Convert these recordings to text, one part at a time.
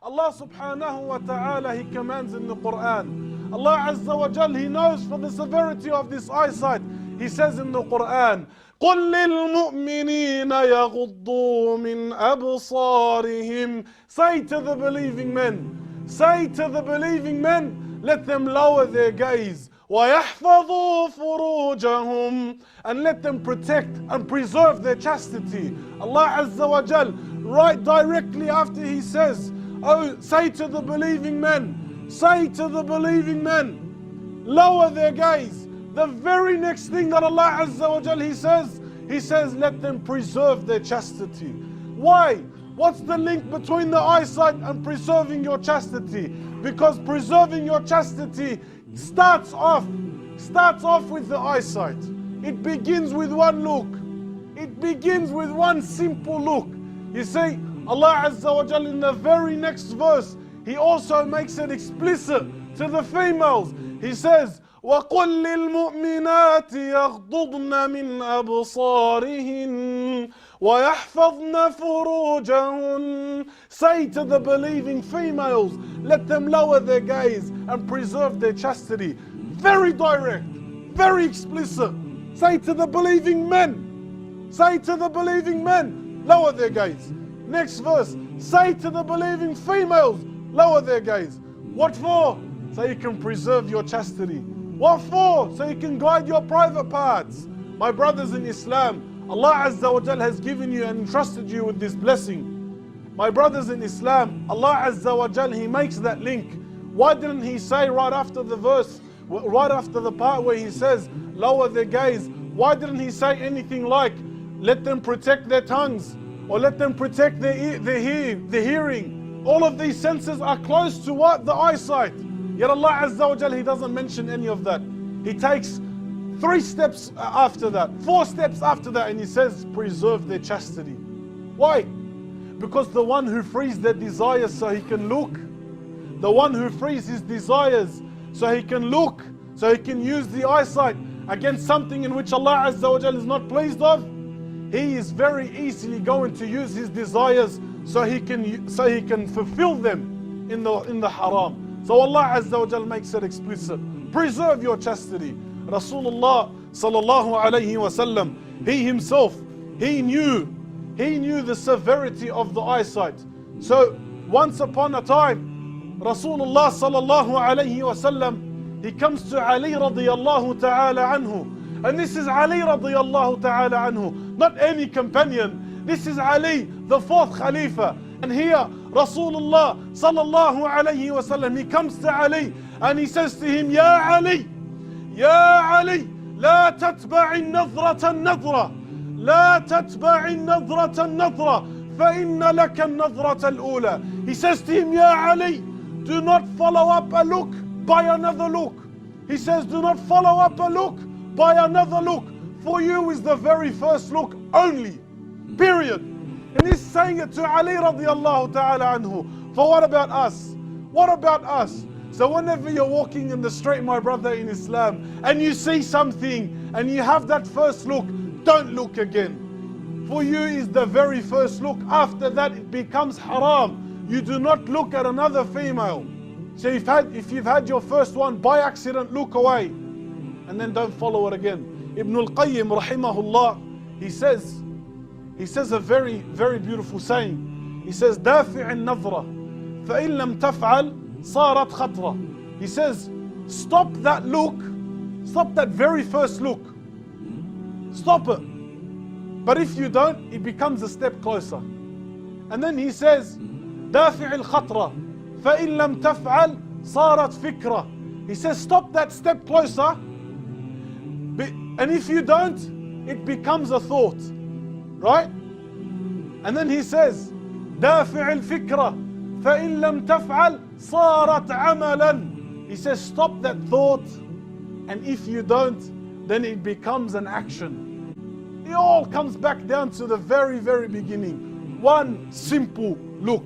Allah subhanahu wa ta'ala, He commands in the Quran. Allah Azza wa Jal, He knows for the severity of this eyesight. He says in the Quran, قُلْ لِلْمُؤْمِنِينَ يَغُضُّوا مِنْ أَبْصَارِهِمْ. Say to the believing men, let them lower their gaze. وَيَحْفَظُوا فُرُوجَهُمْ. And let them protect and preserve their chastity. Allah Azza wa Jal, right directly after He says, oh, say to the believing men, lower their gaze. The very next thing that Allah Azza wa Jal, He says, let them preserve their chastity. Why? What's the link between the eyesight and preserving your chastity? Because preserving your chastity starts off with the eyesight. It begins with one look. It begins with one simple look. You see, Allah Azza wa Jal in the very next verse, He also makes it explicit to the females. He says, وَقُلْ لِلْمُؤْمِنَاتِ يَغْضُضْنَ مِنْ أَبْصَارِهِنَّ وَيَحْفَظْنَ فُرُوجَهُنَّ. Say to the believing females, let them lower their gaze and preserve their chastity. Very direct, very explicit. Say to the believing men, lower their gaze. Next verse, say to the believing females, lower their gaze. What for? So you can preserve your chastity. What for? So you can guide your private parts. My brothers in Islam, Allah Azza wa Jal has given you and entrusted you with this blessing. My brothers in Islam, Allah Azza wa Jal, He makes that link. Why didn't He say right after the verse, right after the part where He says, lower their gaze, why didn't He say anything like, let them protect their tongues, or let them protect their hearing? All of these senses are close to what? The eyesight. Yet Allah Azza wa Jal, He doesn't mention any of that. He takes 3 steps after that, 4 steps after that, and He says, preserve their chastity. Why? Because the one who frees their desires so he can look, the one who frees his desires so he can look, so he can use the eyesight against something in which Allah Azza wa Jal is not pleased of, he is very easily going to use his desires so he can fulfill them in the haram. So Allah Azza wa Jal makes it explicit. Preserve your chastity. Rasulullah sallallahu alayhi wa sallam, he himself, he knew the severity of the eyesight. So once upon a time, Rasulullah sallallahu alayhi wa sallam, he comes to Ali radiyallahu ta'ala anhu. And this is Ali radiyallahu ta'ala anhu, not any companion. This is Ali, the 4th Khalifa. And here, Rasulullah sallallahu alayhi wa sallam, he comes to Ali and he says to him, Ya Ali, لا تتبع النظرة النظرة لا تتبع النظرة النظرة فإن لك النظرة الأولى. He says to him, Ya Ali, do not follow up a look by another look. He says, do not follow up a look by another look. For you is the very first look only. Period. And he's saying it to Ali radiallahu ta'ala anhu. For what about us? What about us? So whenever you're walking in the street, my brother in Islam, and you see something and you have that first look, don't look again. For you is the very first look. After that it becomes haram. You do not look at another female. So if you've had your first one by accident, look away and then don't follow it again. Ibn al-Qayyim rahimahullah, he says a very, very beautiful saying. He says, دافع النظرة فإن لم تفعل صارت خطرة. He says, stop that look, stop that very first look. Stop it. But if you don't, it becomes a step closer. And then he says, دافع الخطرة فإن لم تفعل صارت فكرة. He says, stop that step closer. And if you don't, it becomes a thought. Right? And then he says, دافع الفكرة فإن لم تفعل صارت عملا. He says, stop that thought, and if you don't, then it becomes an action. It all comes back down to the very, very beginning. One simple look.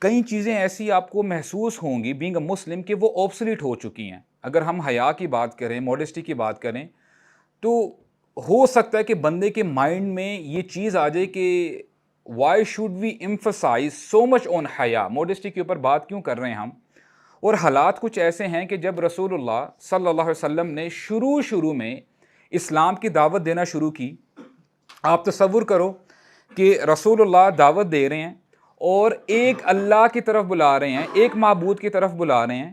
کئی چیزیں ایسی آپ کو محسوس ہوں گی بینگ اے مسلم کہ وہ آبسلیٹ ہو چکی ہیں. اگر ہم حیا کی بات کریں, موڈسٹی کی بات کریں, تو ہو سکتا ہے کہ بندے کے مائنڈ میں یہ چیز آ جائے کہ وائی شوڈ وی ایمفسائز سو مچ آن حیا, موڈسٹی کے اوپر بات کیوں کر رہے ہیں ہم. اور حالات کچھ ایسے ہیں کہ جب رسول اللہ صلی اللہ علیہ وسلم نے شروع میں اسلام کی دعوت دینا شروع کی, آپ تصور کرو کہ رسول اللہ دعوت دے رہے ہیں اور ایک اللہ کی طرف بلا رہے ہیں, ایک معبود کی طرف بلا رہے ہیں,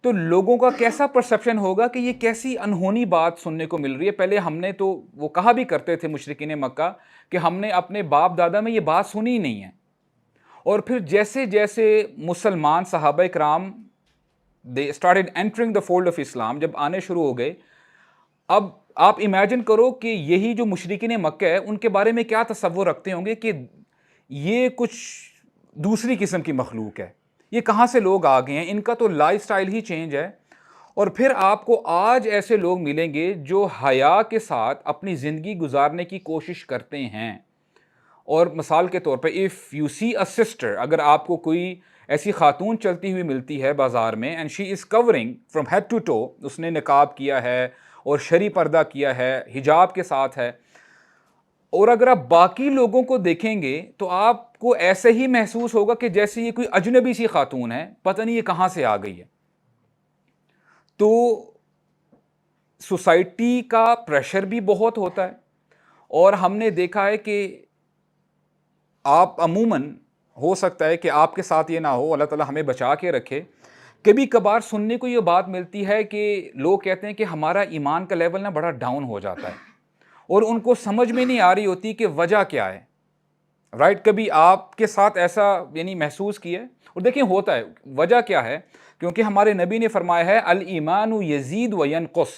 تو لوگوں کا کیسا پرسیپشن ہوگا کہ یہ کیسی انہونی بات سننے کو مل رہی ہے. پہلے ہم نے تو وہ کہا بھی کرتے تھے مشرکین مکہ کہ ہم نے اپنے باپ دادا میں یہ بات سنی ہی نہیں ہے. اور پھر جیسے جیسے مسلمان صحابہ کرام they started entering the fold of Islam, جب آنے شروع ہو گئے, اب آپ امیجن کرو کہ یہی جو مشرکین مکہ ہے ان کے بارے میں کیا تصور رکھتے ہوں گے کہ یہ کچھ دوسری قسم کی مخلوق ہے, یہ کہاں سے لوگ آ گئے ہیں, ان کا تو لائف سٹائل ہی چینج ہے. اور پھر آپ کو آج ایسے لوگ ملیں گے جو حیا کے ساتھ اپنی زندگی گزارنے کی کوشش کرتے ہیں. اور مثال کے طور پہ if you see a sister, اگر آپ کو کوئی ایسی خاتون چلتی ہوئی ملتی ہے بازار میں and she is covering from head to toe, اس نے نقاب کیا ہے اور شرعی پردہ کیا ہے, حجاب کے ساتھ ہے, اور اگر آپ باقی لوگوں کو دیکھیں گے تو آپ کو ایسے ہی محسوس ہوگا کہ جیسے یہ کوئی اجنبی سی خاتون ہے, پتہ نہیں یہ کہاں سے آ گئی ہے. تو سوسائٹی کا پریشر بھی بہت ہوتا ہے, اور ہم نے دیکھا ہے کہ آپ عموماً ہو سکتا ہے کہ آپ کے ساتھ یہ نہ ہو, اللہ تعالیٰ ہمیں بچا کے رکھے, کبھی کبھار سننے کو یہ بات ملتی ہے کہ لوگ کہتے ہیں کہ ہمارا ایمان کا لیول نا بڑا ڈاؤن ہو جاتا ہے, اور ان کو سمجھ میں نہیں آ رہی ہوتی کہ وجہ کیا ہے. رائٹ, کبھی آپ کے ساتھ ایسا یعنی محسوس کیا ہے؟ اور دیکھیں ہوتا ہے, وجہ کیا ہے, کیونکہ ہمارے نبی نے فرمایا ہے الایمان یزید و ینقص,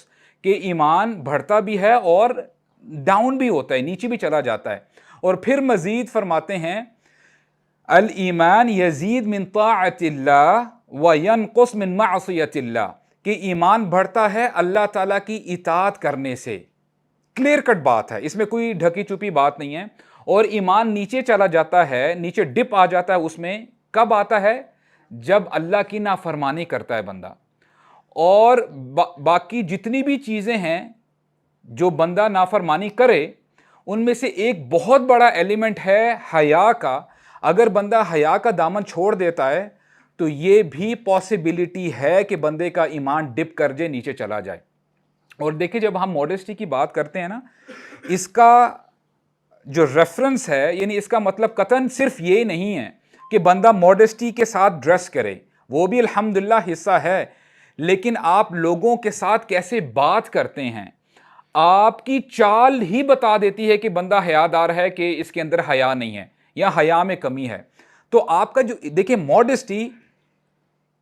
کہ ایمان بڑھتا بھی ہے اور ڈاؤن بھی ہوتا ہے, نیچے بھی چلا جاتا ہے. اور پھر مزید فرماتے ہیں الایمان یزید من طاعت اللہ و ینقص من معصیت اللہ, کہ ایمان بڑھتا ہے اللہ تعالیٰ کی اطاعت کرنے سے. کلیئر کٹ بات ہے, اس میں کوئی ڈھکی چھپی بات نہیں ہے. اور ایمان نیچے چلا جاتا ہے, نیچے ڈپ آ جاتا ہے اس میں, کب آتا ہے؟ جب اللہ کی نافرمانی کرتا ہے بندہ. اور باقی جتنی بھی چیزیں ہیں جو بندہ نافرمانی کرے, ان میں سے ایک بہت بڑا ایلیمنٹ ہے حیا کا. اگر بندہ حیا کا دامن چھوڑ دیتا ہے تو یہ بھی پاسبلٹی ہے کہ بندے کا ایمان ڈپ کر جائے, نیچے چلا جائے. اور دیکھیں جب ہم موڈسٹی کی بات کرتے ہیں نا, اس کا جو ریفرنس ہے, یعنی اس کا مطلب قطعاً صرف یہ نہیں ہے کہ بندہ موڈسٹی کے ساتھ ڈریس کرے, وہ بھی الحمدللہ حصہ ہے, لیکن آپ لوگوں کے ساتھ کیسے بات کرتے ہیں, آپ کی چال ہی بتا دیتی ہے کہ بندہ حیادار ہے کہ اس کے اندر حیا نہیں ہے یا حیا میں کمی ہے. تو آپ کا جو دیکھیں modesty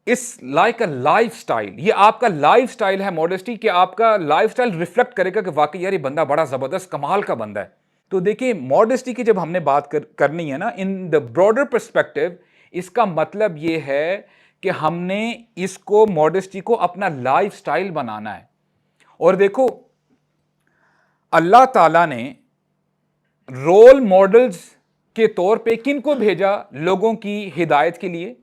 is like a lifestyle, یہ آپ کا لائف سٹائل ہے موڈسٹی, کہ آپ کا لائف سٹائل ریفلیکٹ کرے گا کہ واقعی یار یہ بندہ بڑا زبردست کمال کا بندہ ہے. تو دیکھیں موڈسٹی کی جب ہم نے بات کرنی ہے نا ان دا براڈر پرسپیکٹو, اس کا مطلب یہ ہے کہ ہم نے اس کو موڈسٹی کو اپنا لائف سٹائل بنانا ہے. اور دیکھو اللہ تعالیٰ نے رول ماڈلز کے طور پہ کن کو بھیجا لوگوں کی ہدایت کے لیے؟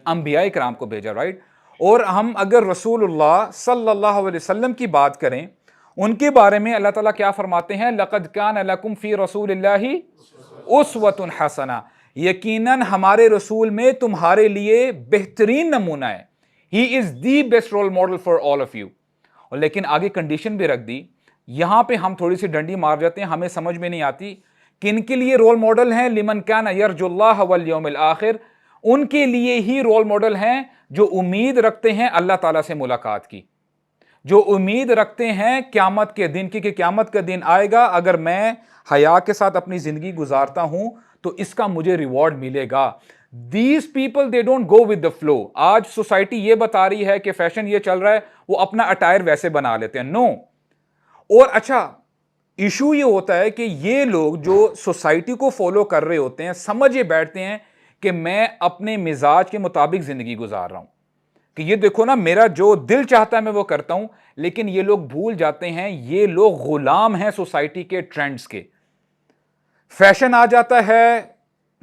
انبیاء کرام کو بھیجا, رائٹ. اور ہم اگر رسول اللہ صلی اللہ علیہ وسلم کی بات کریں, ان کے بارے میں اللہ تعالیٰ کیا فرماتے ہیں؟ لَقَدْ كَانَ لَكُمْ فِي رَسُولِ اللَّهِ أُسْوَةٌ حَسَنَةٌ, یقیناً ہمارے رسول میں تمہارے لیے بہترین نمونہ ہے. He is the best role model for all of you. اور لیکن آگے کنڈیشن بھی رکھ دی, یہاں پہ ہم تھوڑی سی ڈنڈی مار جاتے ہیں, ہمیں سمجھ میں نہیں آتی کن کے لیے رول ماڈل ہیں. لمن کان یرجو اللہ والیوم الآخر, ان کے لیے ہی رول ماڈل ہیں جو امید رکھتے ہیں اللہ تعالیٰ سے ملاقات کی, جو امید رکھتے ہیں قیامت کے دن کی کہ قیامت کا دن آئے گا, اگر میں حیا کے ساتھ اپنی زندگی گزارتا ہوں تو اس کا مجھے ریوارڈ ملے گا. These people they don't go with the flow. آج سوسائٹی یہ بتا رہی ہے کہ فیشن یہ چل رہا ہے, وہ اپنا اٹائر ویسے بنا لیتے ہیں. نو. اور اچھا ایشو یہ ہوتا ہے کہ یہ لوگ جو سوسائٹی کو فالو کر رہے ہوتے ہیں سمجھے بیٹھتے ہیں کہ میں اپنے مزاج کے مطابق زندگی گزار رہا ہوں, کہ یہ دیکھو نا میرا جو دل چاہتا ہے میں وہ کرتا ہوں. لیکن یہ لوگ بھول جاتے ہیں یہ لوگ غلام ہیں سوسائٹی کے ٹرینڈز کے. فیشن آ جاتا ہے,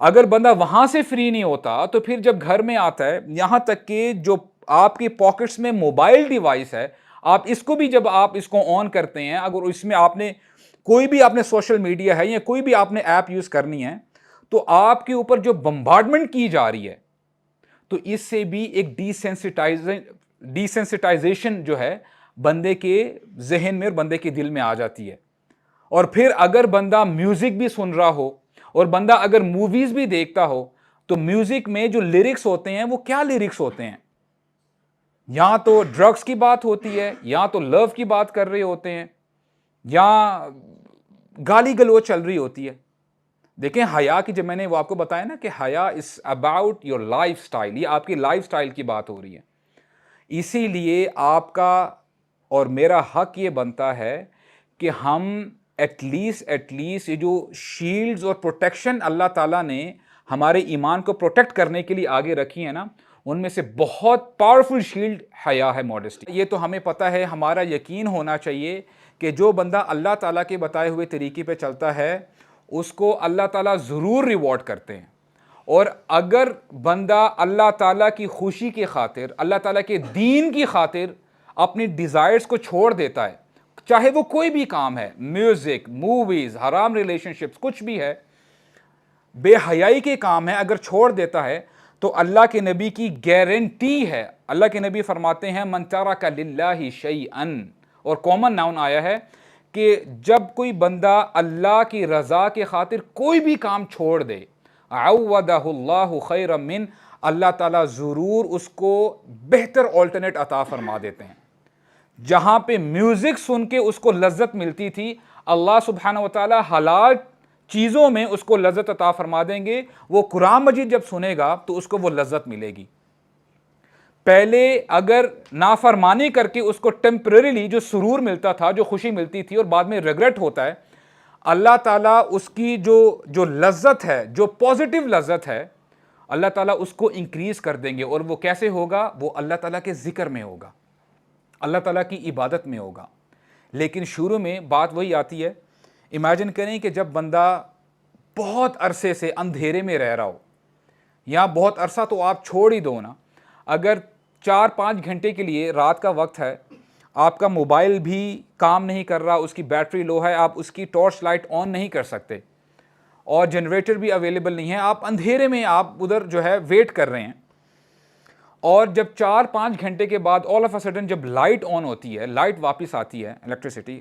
اگر بندہ وہاں سے فری نہیں ہوتا تو پھر جب گھر میں آتا ہے، یہاں تک کہ جو آپ کے پاکٹس میں موبائل ڈیوائس ہے، آپ اس کو بھی جب آپ اس کو آن کرتے ہیں، اگر اس میں آپ نے کوئی بھی آپ نے سوشل میڈیا ہے یا کوئی بھی آپ نے ایپ یوز کرنی ہے، تو آپ کے اوپر جو بمبارڈمنٹ کی جا رہی ہے، تو اس سے بھی ایک ڈیسینسٹائزیشن جو ہے بندے کے ذہن میں اور بندے کے دل میں آ جاتی ہے. اور پھر اگر بندہ میوزک بھی سن رہا ہو اور بندہ اگر موویز بھی دیکھتا ہو، تو میوزک میں جو لیرکس ہوتے ہیں وہ کیا لیرکس ہوتے ہیں؟ یا تو ڈرگس کی بات ہوتی ہے، یا تو لو کی بات کر رہے ہوتے ہیں، یا گالی گلوچ چل رہی ہوتی ہے. دیکھیں حیا کی، جب میں نے وہ آپ کو بتایا نا کہ حیا is about your life style, یہ آپ کی لائف سٹائل کی بات ہو رہی ہے. اسی لیے آپ کا اور میرا حق یہ بنتا ہے کہ ہم ایٹ لیسٹ یہ جو شیلڈز اور پروٹیکشن اللہ تعالیٰ نے ہمارے ایمان کو پروٹیکٹ کرنے کے لیے آگے رکھی ہے نا، ان میں سے بہت پاورفل شیلڈ حیا ہے، ماڈسٹی. یہ تو ہمیں پتہ ہے، ہمارا یقین ہونا چاہیے کہ جو بندہ اللہ تعالیٰ کے بتائے ہوئے طریقے پہ چلتا ہے اس کو اللہ تعالیٰ ضرور ریوارڈ کرتے ہیں. اور اگر بندہ اللہ تعالیٰ کی خوشی کی خاطر، اللہ تعالیٰ کے دین کی خاطر اپنی ڈیزائرز کو چھوڑ دیتا ہے، چاہے وہ کوئی بھی کام ہے، میوزک، موویز، حرام ریلیشن شپس، کچھ بھی ہے، بے حیائی کے کام ہے، اگر چھوڑ دیتا ہے، تو اللہ کے نبی کی گارنٹی ہے، اللہ کے نبی فرماتے ہیں من ترک للہ شیئا، اور کامن ناؤن آیا ہے کہ جب کوئی بندہ اللہ کی رضا کے خاطر کوئی بھی کام چھوڑ دے، عوضہ اللہ خیرا من، اللہ تعالیٰ ضرور اس کو بہتر آلٹرنیٹ عطا فرما دیتے ہیں. جہاں پہ میوزک سن کے اس کو لذت ملتی تھی، اللہ سبحانہ وتعالیٰ حلال چیزوں میں اس کو لذت عطا فرما دیں گے. وہ قرآن مجید جب سنے گا تو اس کو وہ لذت ملے گی. پہلے اگر نافرمانی کر کے اس کو ٹیمپریریلی جو سرور ملتا تھا، جو خوشی ملتی تھی، اور بعد میں ریگریٹ ہوتا ہے، اللہ تعالیٰ اس کی جو لذت ہے، جو پازیٹیو لذت ہے، اللہ تعالیٰ اس کو انکریز کر دیں گے. اور وہ کیسے ہوگا؟ وہ اللہ تعالیٰ کے ذکر میں ہوگا، اللہ تعالیٰ کی عبادت میں ہوگا. لیکن شروع میں بات وہی آتی ہے، امیجن کریں کہ جب بندہ بہت عرصے سے اندھیرے میں رہ رہا ہو، یا بہت عرصہ تو آپ چھوڑ ہی دو نا، اگر 4-5 گھنٹے کے لیے رات کا وقت ہے، آپ کا موبائل بھی کام نہیں کر رہا، اس کی بیٹری لو ہے، آپ اس کی ٹارچ لائٹ آن نہیں کر سکتے، اور جنریٹر بھی اویلیبل نہیں ہے، آپ اندھیرے میں آپ ادھر جو ہے ویٹ کر رہے ہیں. اور جب 4-5 گھنٹے کے بعد آل آف اے سڈن جب لائٹ آن ہوتی ہے، لائٹ واپس آتی ہے، الیکٹریسٹی.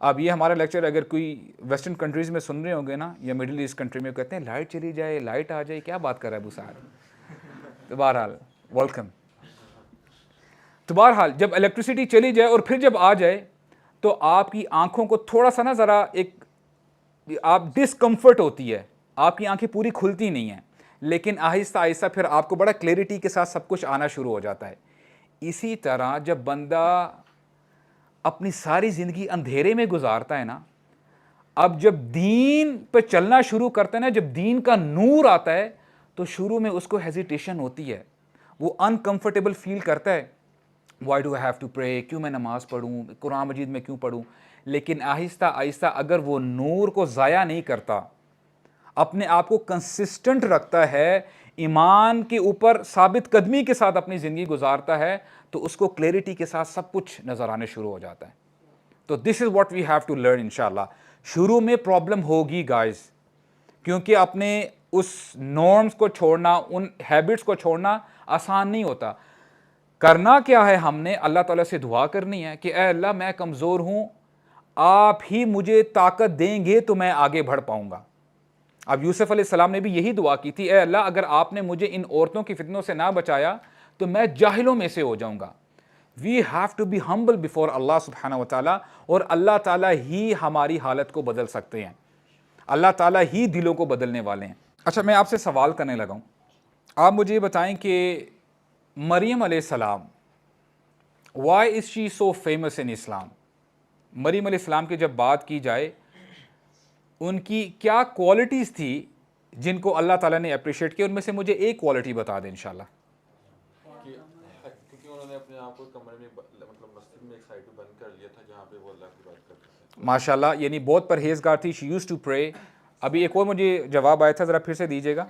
اب یہ ہمارا لیکچر اگر کوئی ویسٹرن کنٹریز میں سن رہے ہوں گے نا، یا مڈل ایسٹ کنٹری میں، کہتے ہیں لائٹ چلی جائے، لائٹ آ جائے، کیا بات کر رہا ہے ابو صاحب. تو بہرحال ویلکم. تو بہرحال جب الیکٹریسٹی چلی جائے اور پھر جب آ جائے، تو آپ کی آنکھوں کو تھوڑا سا نا ذرا ایک آپ ڈسکمفرٹ ہوتی ہے، آپ کی آنکھیں پوری کھلتی نہیں ہیں، لیکن آہستہ آہستہ پھر آپ کو بڑا کلیئرٹی کے ساتھ سب کچھ آنا شروع ہو جاتا ہے. اسی طرح جب بندہ اپنی ساری زندگی اندھیرے میں گزارتا ہے نا، اب جب دین پہ چلنا شروع کرتا ہے نا، جب دین کا نور آتا ہے، تو شروع میں اس کو ہیزیٹیشن ہوتی ہے، وہ انکمفرٹیبل فیل کرتا ہے. Why do I have to pray, کیوں میں نماز پڑھوں، قرآن مجید میں کیوں پڑھوں. لیکن آہستہ آہستہ اگر وہ نور کو ضائع نہیں کرتا، اپنے آپ کو کنسسٹنٹ رکھتا ہے، ایمان کے اوپر ثابت قدمی کے ساتھ اپنی زندگی گزارتا ہے، تو اس کو کلیئرٹی کے ساتھ سب کچھ نظر آنے شروع ہو جاتا ہے. تو this is what we have to learn انشاءاللہ. شروع میں پرابلم ہوگی گائز، کیونکہ اپنے اس نارمز کو چھوڑنا، ان ہیبٹس کو چھوڑنا آسان نہیں ہوتا. کرنا کیا ہے؟ ہم نے اللہ تعالیٰ سے دعا کرنی ہے کہ اے اللہ میں کمزور ہوں، آپ ہی مجھے طاقت دیں گے تو میں آگے بڑھ پاؤں گا. اب یوسف علیہ السلام نے بھی یہی دعا کی تھی، اے اللہ اگر آپ نے مجھے ان عورتوں کی فتنوں سے نہ بچایا تو میں جاہلوں میں سے ہو جاؤں گا. We have to be humble before اللہ سبحانہ و تعالیٰ، اور اللہ تعالیٰ ہی ہماری حالت کو بدل سکتے ہیں، اللہ تعالیٰ ہی دلوں کو بدلنے والے ہیں. اچھا میں آپ سے سوال کرنے لگا ہوں، آپ مجھے یہ بتائیں کہ مریم علیہ السلام، وائی از شی سو فیمس ان اسلام؟ مریم علیہ السلام کی جب بات کی جائے، ان کی کیا کوالٹیز تھی جن کو اللہ تعالیٰ نے اپریشیٹ کیا؟ ان میں سے مجھے ایک کوالٹی بتا دیں انشاءاللہ. کیونکہ انہوں نے اپنے آپ کو کمرے میں مطلب مسجد میں ایک سائڈ بند کر لیا تھا جہاں پہ وہ اللہ کی بات کرتے تھے. ماشاءاللہ، یعنی بہت پرہیزگار تھی. شی یوز ٹو پرے ابھی ایک اور مجھے جواب آیا تھا, ذرا پھر سے دیجیے گا.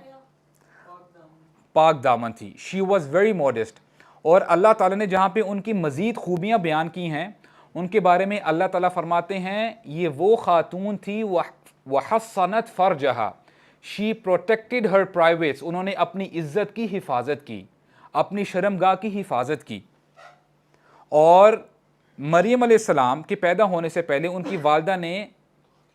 پاک دامن تھی. She was very modest. اور اللہ تعالیٰ نے جہاں پہ ان کی مزید خوبیاں بیان کی ہیں ان کے بارے میں اللہ تعالیٰ فرماتے ہیں یہ وہ خاتون تھی وحصنت فرجہا, شی پروٹیکٹڈ ہر پرائیویٹس, انہوں نے اپنی عزت کی حفاظت کی, اپنی شرمگاہ کی حفاظت کی. اور مریم علیہ السلام کے پیدا ہونے سے پہلے ان کی والدہ نے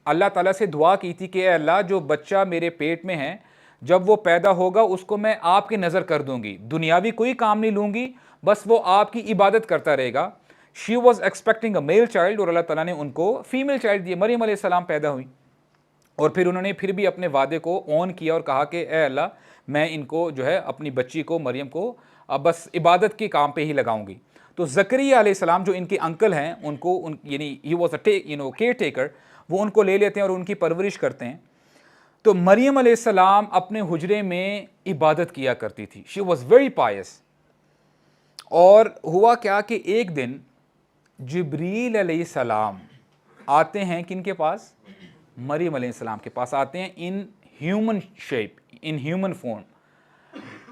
اللہ تعالیٰ سے دعا کی تھی کہ اے اللہ جو بچہ میرے پیٹ میں ہے جب وہ پیدا ہوگا اس کو میں آپ کی نظر کر دوں گی, دنیاوی کوئی کام نہیں لوں گی, بس وہ آپ کی عبادت کرتا رہے گا. She was expecting a male child, اور اللہ تعالیٰ نے ان کو فیمیل چائلڈ دی. مریم علیہ السلام پیدا ہوئی اور پھر انہوں نے پھر بھی اپنے وعدے کو اون کیا اور کہا کہ اے اللہ میں ان کو جو ہے اپنی بچی کو مریم کو اب بس عبادت کے کام پہ ہی لگاؤں گی. تو زکریا علیہ السلام جو ان کے انکل ہیں ان کو یعنی he was a care taker, وہ ان کو لے لیتے ہیں اور ان کی پرورش کرتے ہیں. تو مریم علیہ السلام اپنے حجرے میں عبادت کیا کرتی تھی. شی واز ویری پائس. اور ہوا کیا کہ ایک دن جبریل علیہ السلام آتے ہیں کن کے پاس, مریم علیہ السلام کے پاس آتے ہیں, in human shape, in human form.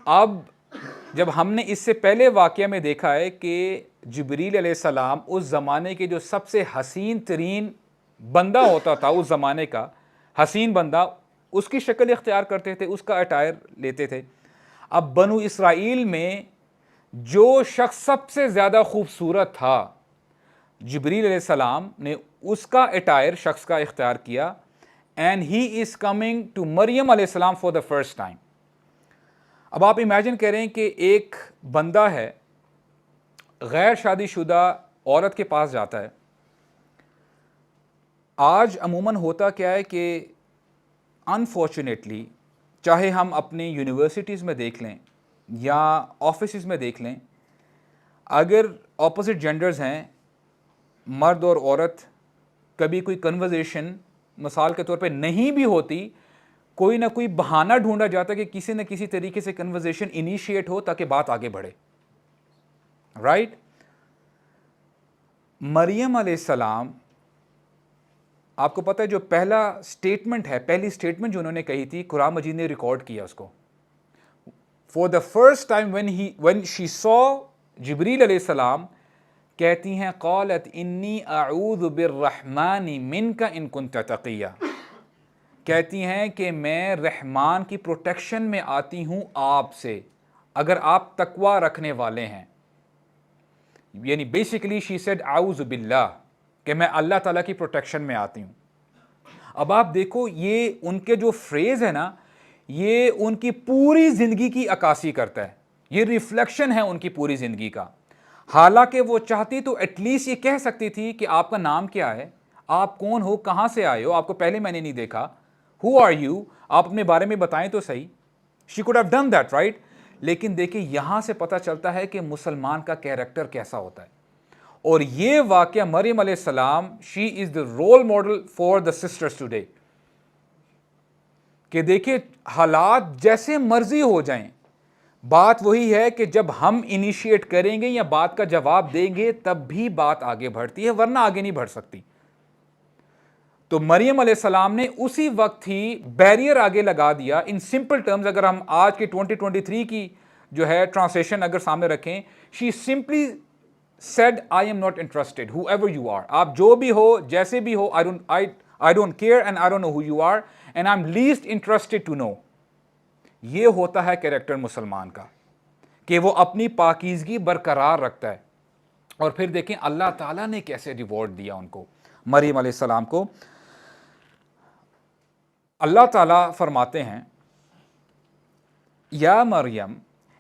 اب جب ہم نے اس سے پہلے واقعہ میں دیکھا ہے کہ جبریل علیہ السلام اس زمانے کے جو سب سے حسین ترین بندہ ہوتا تھا, اس زمانے کا حسین بندہ, اس کی شکل اختیار کرتے تھے, اس کا اٹائر لیتے تھے. اب بنو اسرائیل میں جو شخص سب سے زیادہ خوبصورت تھا جبریل علیہ السلام نے اس کا اٹائر شخص کا اختیار کیا, and he is coming to Maryam علیہ السلام فار دا فرسٹ ٹائم. اب آپ امیجن کریں کہ ایک بندہ ہے غیر شادی شدہ عورت کے پاس جاتا ہے. آج عموماً ہوتا کیا ہے کہ انفارچونیٹلی چاہے ہم اپنی یونیورسٹیز میں دیکھ لیں یا آفیسز میں دیکھ لیں, اگر اپوزٹ جینڈرز ہیں مرد اور عورت, کبھی کوئی کنورزیشن مثال کے طور پہ نہیں بھی ہوتی, کوئی نہ کوئی بہانہ ڈھونڈا جاتا ہے کہ کسی نہ کسی طریقے سے کنورزیشن انیشیٹ ہو تاکہ بات آگے بڑھے, رائٹ. مریم علیہ السلام, آپ کو پتہ ہے جو پہلا سٹیٹمنٹ ہے, پہلی سٹیٹمنٹ جو انہوں نے کہی تھی, قرآن مجید نے ریکارڈ کیا اس کو. For the first time when she saw جبریل علیہ السلام, کہتی ہیں قالت انی اعوذ بالرحمن منک ان کنت تقیا, کہتی ہیں کہ میں رحمان کی پروٹیکشن میں آتی ہوں آپ سے اگر آپ تقوی رکھنے والے ہیں. یعنی بیسیکلی شی سیڈ اعوذ باللہ, کہ میں اللہ تعالیٰ کی پروٹیکشن میں آتی ہوں. اب آپ دیکھو یہ ان کے جو فریز ہے نا, یہ ان کی پوری زندگی کی عکاسی کرتا ہے, یہ ریفلیکشن ہے ان کی پوری زندگی کا. حالانکہ وہ چاہتی تو ایٹ لیسٹ یہ کہہ سکتی تھی کہ آپ کا نام کیا ہے, آپ کون ہو, کہاں سے آئے ہو, آپ کو پہلے میں نے نہیں دیکھا, ہو آر یو, آپ اپنے بارے میں بتائیں تو صحیح. She could have done that, right. لیکن دیکھیں یہاں سے پتہ چلتا ہے کہ مسلمان کا کیریکٹر کیسا ہوتا ہے. اور یہ واقعہ مریم علیہ السلام, she is the role model for the sisters today, کہ دیکھیں حالات جیسے مرضی ہو جائیں, بات وہی ہے کہ جب ہم انیشیٹ کریں گے یا بات کا جواب دیں گے تب بھی بات آگے بڑھتی ہے, ورنہ آگے نہیں بڑھ سکتی. تو مریم علیہ السلام نے اسی وقت ہی بیریئر آگے لگا دیا. ان سمپل ٹرمز اگر ہم آج کے 2023 کی جو ہے ٹرانسلیشن اگر سامنے رکھیں, شی simply said I am not interested whoever you are, آپ جو بھی ہو جیسے بھی ہو, I don't care and I don't know who you are and I'm least interested to know. یہ ہوتا ہے کریکٹر مسلمان کا کہ وہ اپنی پاکیزگی برقرار رکھتا ہے. اور پھر دیکھیں اللہ تعالیٰ نے کیسے ریوارڈ دیا ان کو, مریم علیہ السلام کو. اللہ تعالیٰ فرماتے ہیں یا مریم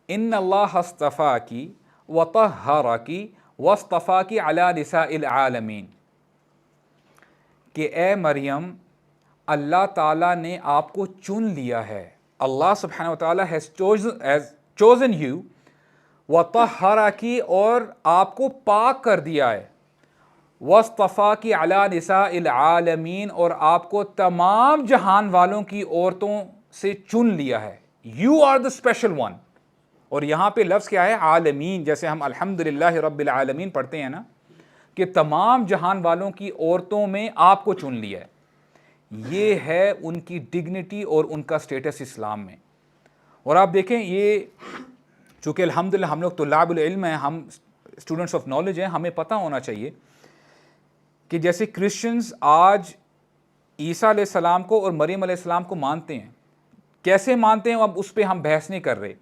ان اللہ اصطفاکی وطہرکی واصطفاکی علی نساء العالمین, کہ اے مریم اللہ تعالیٰ نے آپ کو چن لیا ہے, اللہ سبحانہ و تعالیٰ has chosen you, وطہرکی, اور آپ کو پاک کر دیا ہے, واصطفاکی علی نساء العالمین, اور آپ کو تمام جہان والوں کی عورتوں سے چن لیا ہے. You are the special one. اور یہاں پہ لفظ کیا ہے, عالمین, جیسے ہم الحمدللہ رب العالمین پڑھتے ہیں نا, کہ تمام جہان والوں کی عورتوں میں آپ کو چن لیا ہے. یہ ہے ان کی ڈگنیٹی اور ان کا سٹیٹس اسلام میں. اور آپ دیکھیں یہ چونکہ الحمدللہ ہم لوگ طلاب العلم ہیں, ہم اسٹوڈنٹس آف نالج ہیں, ہمیں پتہ ہونا چاہیے کہ جیسے کرسچنز آج عیسیٰ علیہ السلام کو اور مریم علیہ السلام کو مانتے ہیں, کیسے مانتے ہیں اب اس پہ ہم بحث نہیں کر رہے,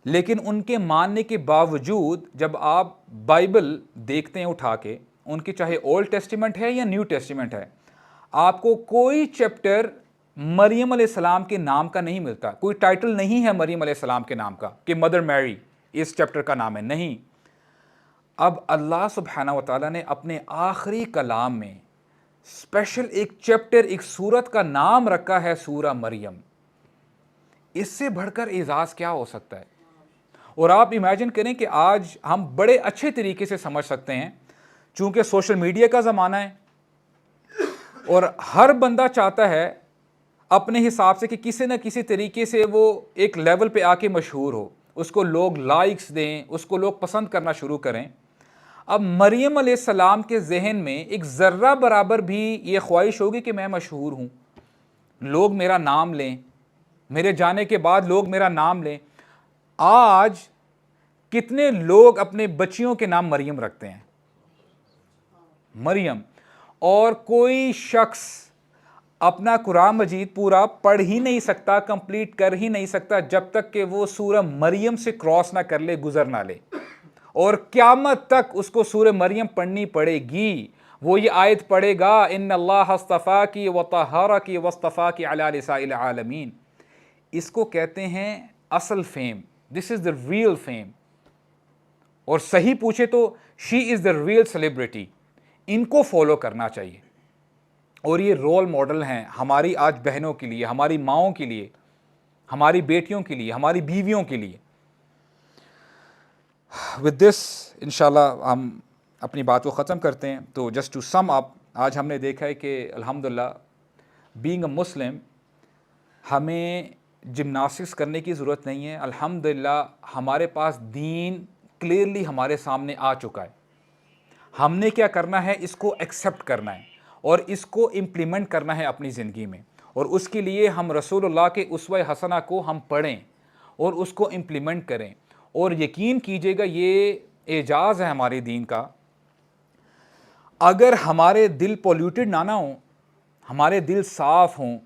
لیکن ان کے ماننے کے باوجود جب آپ بائبل دیکھتے ہیں اٹھا کے, ان کی چاہے اولڈ ٹیسٹیمنٹ ہے یا نیو ٹیسٹیمنٹ ہے, آپ کو کوئی چیپٹر مریم علیہ السلام کے نام کا نہیں ملتا, کوئی ٹائٹل نہیں ہے مریم علیہ السلام کے نام کا کہ مدر میری اس چیپٹر کا نام ہے, نہیں. اب اللہ سبحانہ و تعالیٰ نے اپنے آخری کلام میں اسپیشل ایک چیپٹر, ایک سورت کا نام رکھا ہے سورہ مریم. اس سے بڑھ کر اعزاز کیا ہو سکتا ہے؟ اور آپ امیجن کریں کہ آج ہم بڑے اچھے طریقے سے سمجھ سکتے ہیں, چونکہ سوشل میڈیا کا زمانہ ہے اور ہر بندہ چاہتا ہے اپنے حساب سے کہ کسی نہ کسی طریقے سے وہ ایک لیول پہ آ کے مشہور ہو, اس کو لوگ لائکس دیں, اس کو لوگ پسند کرنا شروع کریں. اب مریم علیہ السلام کے ذہن میں ایک ذرہ برابر بھی یہ خواہش ہوگی کہ میں مشہور ہوں, لوگ میرا نام لیں, میرے جانے کے بعد لوگ میرا نام لیں. آج کتنے لوگ اپنے بچیوں کے نام مریم رکھتے ہیں, مریم, اور کوئی شخص اپنا قرآن مجید پورا پڑھ ہی نہیں سکتا, کمپلیٹ کر ہی نہیں سکتا جب تک کہ وہ سورہ مریم سے کراس نہ کر لے, گزر نہ لے. اور قیامت تک اس کو سورہ مریم پڑھنی پڑے گی. وہ یہ آیت پڑھے گا, ان اللہ اصطفاکی وطہرکی واصطفاکی علی نساء العالمین. اس کو کہتے ہیں اصل fame, this is the real fame. اور صحیح پوچھے تو شی از دا ریئل سیلیبریٹی. ان کو فالو کرنا چاہیے, اور یہ رول ماڈل ہیں ہماری آج بہنوں کے لیے, ہماری ماؤں کے لیے, ہماری بیٹیوں کے لیے, ہماری بیویوں کے لیے. ود دس انشاءاللہ ہم اپنی بات کو ختم کرتے ہیں. تو جسٹ ٹو سم اپ, آج ہم نے دیکھا ہے کہ الحمدللہ بینگ اے مسلم ہمیں جمناسٹکس کرنے کی ضرورت نہیں ہے. الحمدللہ ہمارے پاس دین کلیئرلی ہمارے سامنے آ چکا ہے. ہم نے کیا کرنا ہے, اس کو ایکسیپٹ کرنا ہے اور اس کو امپلیمنٹ کرنا ہے اپنی زندگی میں. اور اس کے لیے ہم رسول اللہ کے اسوہ حسنہ کو ہم پڑھیں اور اس کو امپلیمنٹ کریں. اور یقین کیجئے گا یہ اعجاز ہے ہمارے دین کا, اگر ہمارے دل پولیوٹڈ نہ ہوں, ہمارے دل صاف ہوں,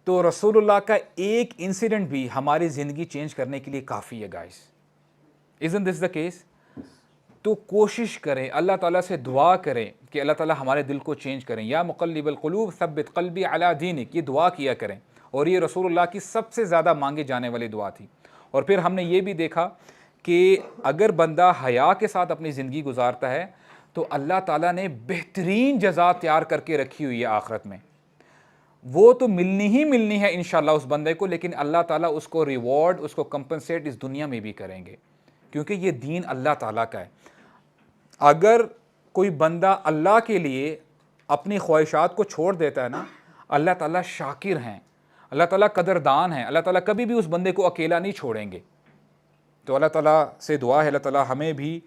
تو رسول اللہ کا ایک انسیڈنٹ بھی ہماری زندگی چینج کرنے کے لیے کافی ہے guys. isn't this the case؟ تو کوشش کریں, اللہ تعالیٰ سے دعا کریں کہ اللہ تعالیٰ ہمارے دل کو چینج کریں. یا مقلب القلوب ثبت قلبی علی دینک, یہ دعا کیا کریں. اور یہ رسول اللہ کی سب سے زیادہ مانگے جانے والی دعا تھی. اور پھر ہم نے یہ بھی دیکھا کہ اگر بندہ حیا کے ساتھ اپنی زندگی گزارتا ہے تو اللہ تعالیٰ نے بہترین جزا تیار کر کے رکھی ہوئی ہے آخرت میں. وہ تو ملنی ہی ملنی ہے انشاءاللہ اس بندے کو, لیکن اللہ تعالیٰ اس کو ریوارڈ, اس کو کمپنسیٹ اس دنیا میں بھی کریں گے, کیونکہ یہ دین اللہ تعالیٰ کا ہے. اگر کوئی بندہ اللہ کے لیے اپنی خواہشات کو چھوڑ دیتا ہے نا, اللہ تعالیٰ شاکر ہیں, اللہ تعالیٰ قدردان ہیں, اللہ تعالیٰ کبھی بھی اس بندے کو اکیلا نہیں چھوڑیں گے. تو اللہ تعالیٰ سے دعا ہے اللہ تعالیٰ ہمیں بھی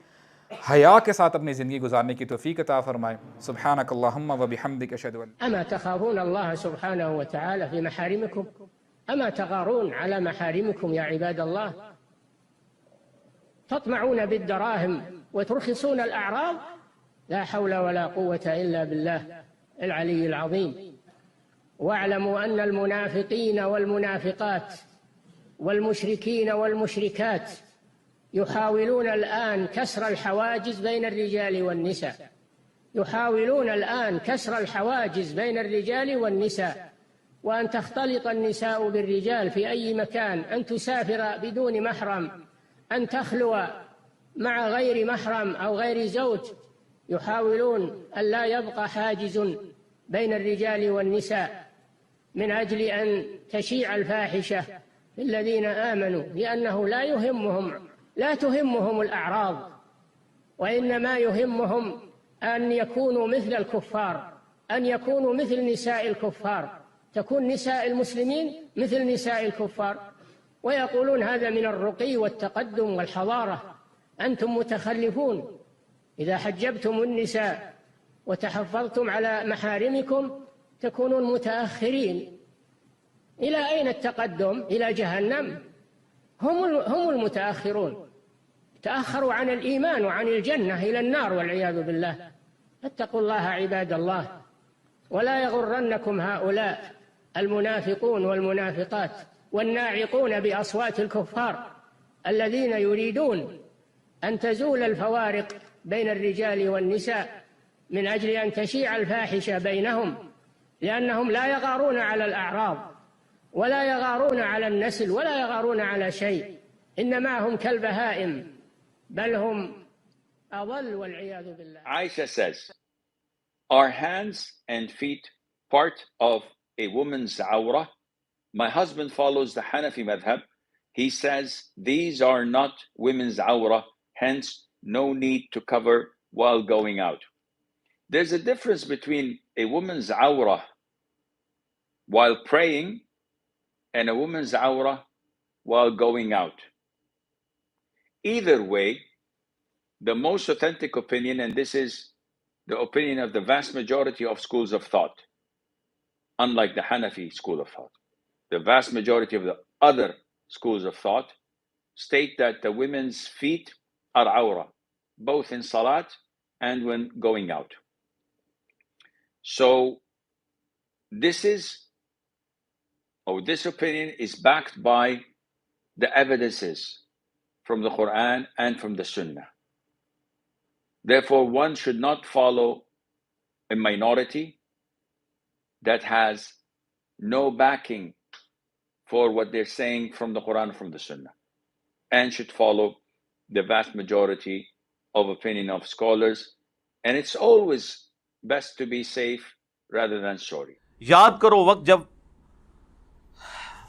حیا کے ساتھ اپنی زندگی گزارنے کی توفیق عطا فرمائے. سبحانک اللہم و بحمدک اشہد ان أما تخافون الله سبحانه وتعالى في محارمكم أما تغارون على محارمكم يا عباد الله تطمعون بالدراهم وترخصون الأعراض لا حول ولا قوة إلا بالله العلي العظيم. واعلموا أن المنافقين والمنافقات والمشركين والمشركات يحاولون الآن كسر الحواجز بين الرجال والنساء, يحاولون الآن كسر الحواجز بين الرجال والنساء, وأن تختلط النساء بالرجال في أي مكان, أن تسافر بدون محرم, أن تخلو مع غير محرم أو غير زوج. يحاولون أن لا يبقى حاجز بين الرجال والنساء من أجل أن تشيع الفاحشة الذين آمنوا, لأنه لا تهمهم الأعراض, وإنما يهمهم أن يكونوا مثل الكفار, أن يكونوا مثل نساء الكفار, تكون نساء المسلمين مثل نساء الكفار. ويقولون هذا من الرقي والتقدم والحضارة. أنتم متخلفون. إذا حجبتم النساء وتحفظتم على محارمكم تكونون متأخرين. إلى أين التقدم؟ إلى جهنم. هم المتأخرون، تأخروا عن الإيمان وعن الجنة إلى النار والعياذ بالله. فاتقوا الله عباد الله، ولا يغرنكم هؤلاء المنافقون والمنافقات والناعقون بأصوات الكفار الذين يريدون أن تزول الفوارق بين الرجال والنساء من أجل أن تشيع الفاحشة بينهم، لأنهم لا يغارون على الأعراض ولا يغارون على النسل ولا يغارون على شيء، إنما هم كالبهائم بل هم أضل والعياذ بالله. Aisha says, are hands and feet part of a woman's awrah? My husband follows the Hanafi madhab. He says these are not women's awrah, hence no need to cover while going out. There's a difference between a woman's awrah while praying and a woman's awrah while going out. Either way, the most authentic opinion, and this is the opinion of the vast majority of schools of thought, unlike the Hanafi school of thought, the vast majority of the other schools of thought state that the women's feet are awrah, both in salat and when going out. So this opinion is backed by the evidences from the Quran and from the Sunnah. Therefore, one should not follow a minority that has no backing for what they're saying from the Quran and from the Sunnah, and should follow the vast majority of opinion of scholars. And it's always best to be safe rather than sorry. یاد کرو وقت جب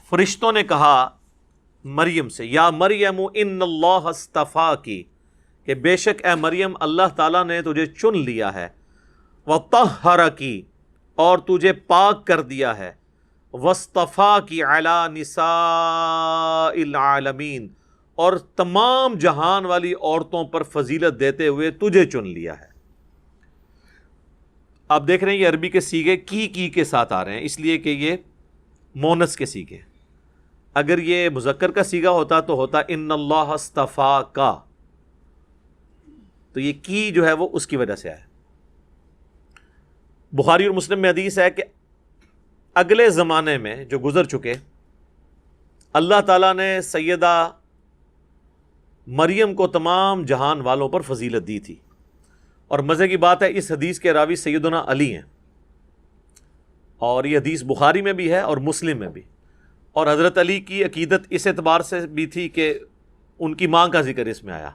فرشتوں نے کہا مریم سے، یا مریم ان اللہ اصطفاکی، کہ بے شک اے مریم اللہ تعالیٰ نے تجھے چن لیا ہے، وطہرکی، اور تجھے پاک کر دیا ہے، واصطفاکی علی نساء العالمین، اور تمام جہان والی عورتوں پر فضیلت دیتے ہوئے تجھے چن لیا ہے۔ آپ دیکھ رہے ہیں یہ عربی کے سیغے کی کے ساتھ آ رہے ہیں، اس لیے کہ یہ مونس کے سیغے۔ اگر یہ مذکر کا سیغہ ہوتا تو ہوتا ان اللہ اصطفاکا، تو یہ کی جو ہے وہ اس کی وجہ سے آیا۔ بخاری اور مسلم میں حدیث ہے کہ اگلے زمانے میں جو گزر چکے، اللہ تعالیٰ نے سیدہ مریم کو تمام جہان والوں پر فضیلت دی تھی۔ اور مزے کی بات ہے اس حدیث کے راوی سیدنا علی ہیں، اور یہ حدیث بخاری میں بھی ہے اور مسلم میں بھی۔ اور حضرت علی کی عقیدت اس اعتبار سے بھی تھی کہ ان کی ماں کا ذکر اس میں آیا،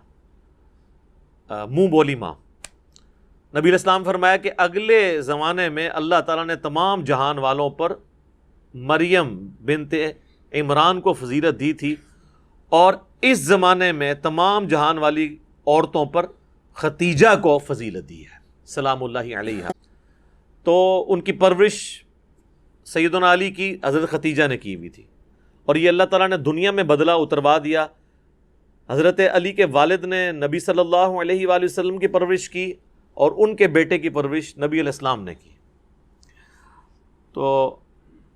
منہ بولی ماں۔ نبی علیہ السلام فرمایا کہ اگلے زمانے میں اللہ تعالیٰ نے تمام جہان والوں پر مریم بنت عمران کو فضیلت دی تھی، اور اس زمانے میں تمام جہان والی عورتوں پر ختیجہ کو فضیلت دی ہے سلام اللہ علیہ۔ تو ان کی پرورش سیدنا علی کی حضرت ختیجہ نے کی ہوئی تھی، اور یہ اللہ تعالیٰ نے دنیا میں بدلہ اتروا دیا۔ حضرت علی کے والد نے نبی صلی اللہ علیہ وآلہ وسلم کی پرورش کی، اور ان کے بیٹے کی پرورش نبی علیہ السلام نے کی۔ تو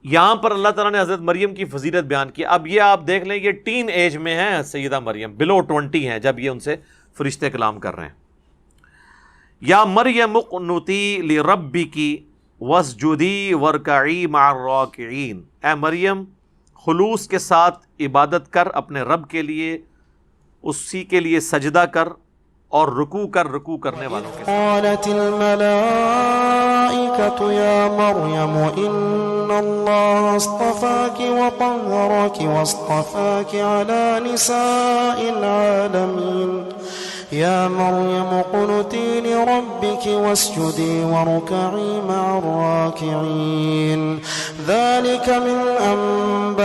یہاں پر اللہ تعالیٰ نے حضرت مریم کی فضیلت بیان کی۔ اب یہ آپ دیکھ لیں، یہ ٹین ایج میں ہیں سیدہ مریم، بلو 20 ہیں جب یہ ان سے فرشتے کلام کر رہے ہیں۔ یا مریم اقنتی لربکی واسجدی وارکعی مع الراکعین، اے مریم خلوص کے ساتھ عبادت کر اپنے رب کے لیے، اسی کے لیے سجدہ کر اور رکوع کرنے والوں کے ساتھ۔ قالت الملائکۃ یا مریم ان اللہ اصطفاک وطہرک واصطفاک علی نساء العالمین یا مریم اقنتی لربک واسجدی وارکعی مع الراکعین ذلک من انباء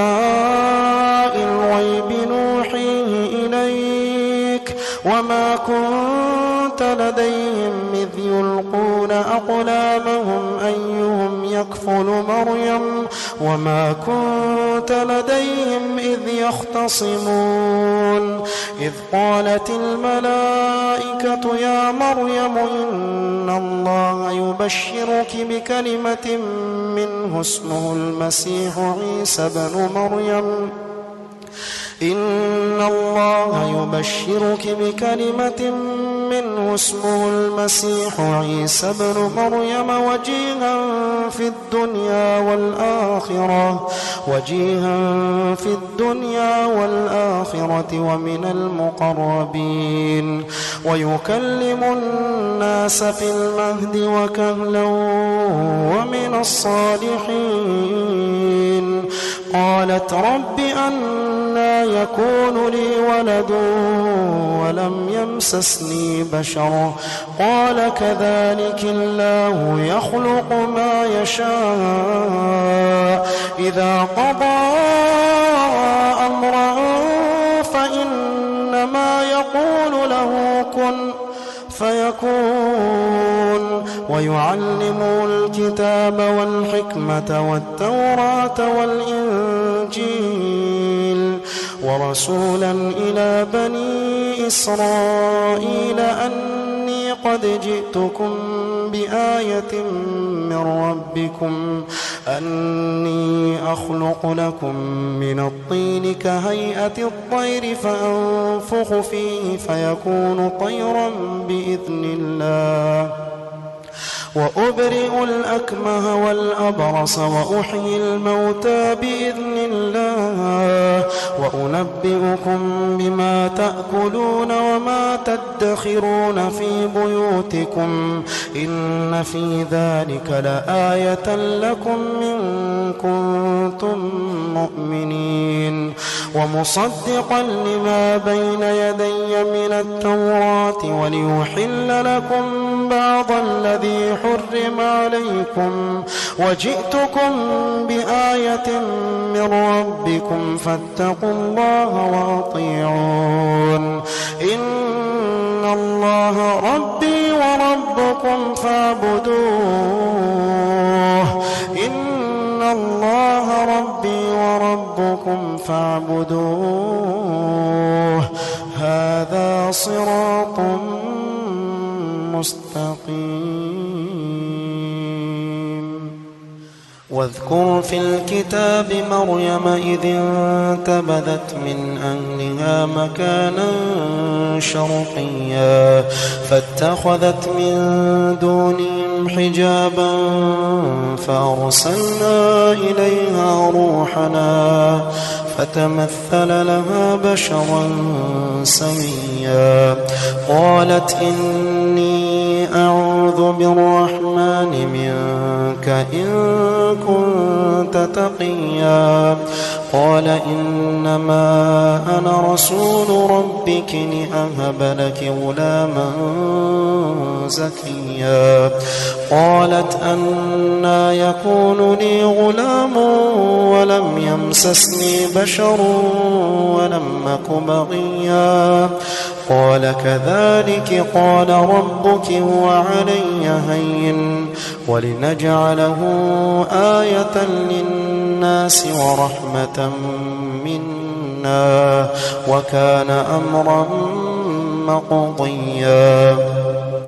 الغیب نوحیہ الیک وما كنت لديهم إذ يلقون أقلامهم أيهم يكفل مريم وما كنت لديهم إذ يختصمون إذ قالت الملائكة يا مريم إن الله يبشرك بكلمة منه اسمه المسيح عيسى بن مريم إن الله يبشرك بكلمة منه اسمه المسيح عيسى بن مريم وجيها في الدنيا والآخرة ومن المقربين ويكلم الناس في المهد وكهلا ومن الصالحين قالت رب أنى يكون لي ولد ولم يمسسني بشر قال كذلك الله يخلق ما يشاء إذا قضى أمرا فإنما يقول له كن فيكون ويعلمه الكتاب والحكمة والتوراة والإنجيل ورسولا إلى بني إسرائيل أني قد جئتكم بآية من ربكم أني أخلق لكم من الطين كهيئة الطير فأنفخ فيه فيكون طيرا بإذن الله وأبرئ الأكمه والأبرص وأحيي الموتى بإذن الله وأنبئكم بما تأكلون وما تدخرون في بيوتكم إن في ذلك لآية لكم إن كنتم مؤمنين ومصدقا لما بين يدي من التوراة وليحل لكم بعض الذي حرم عليكم وجئتكم بآية من ربكم فاتقوا الله وأطيعون إن الله ربي وربكم فاعبدوه إن الله ربي وربكم فاعبدوه هذا صراط مستقيم واذكر في الكتاب مريم إذ انتبذت من أهلها مكانا شرقيا فاتخذت من دونهم حجابا فأرسلنا إليها روحنا فتمثل لها بشرا سويا قالت إني أعوذ بالرحمن منك إن كنت تقيا قال إنما أنا رسول ربك لأهب لك غلاما زكيا قالت أنى يكون لي غلام ولم يمسسني بشر ولم أك بغيا قال كذلك قال ربك هو علي هين ولنجعله آية للناس ورحمة منا وكان أمرا مقضيا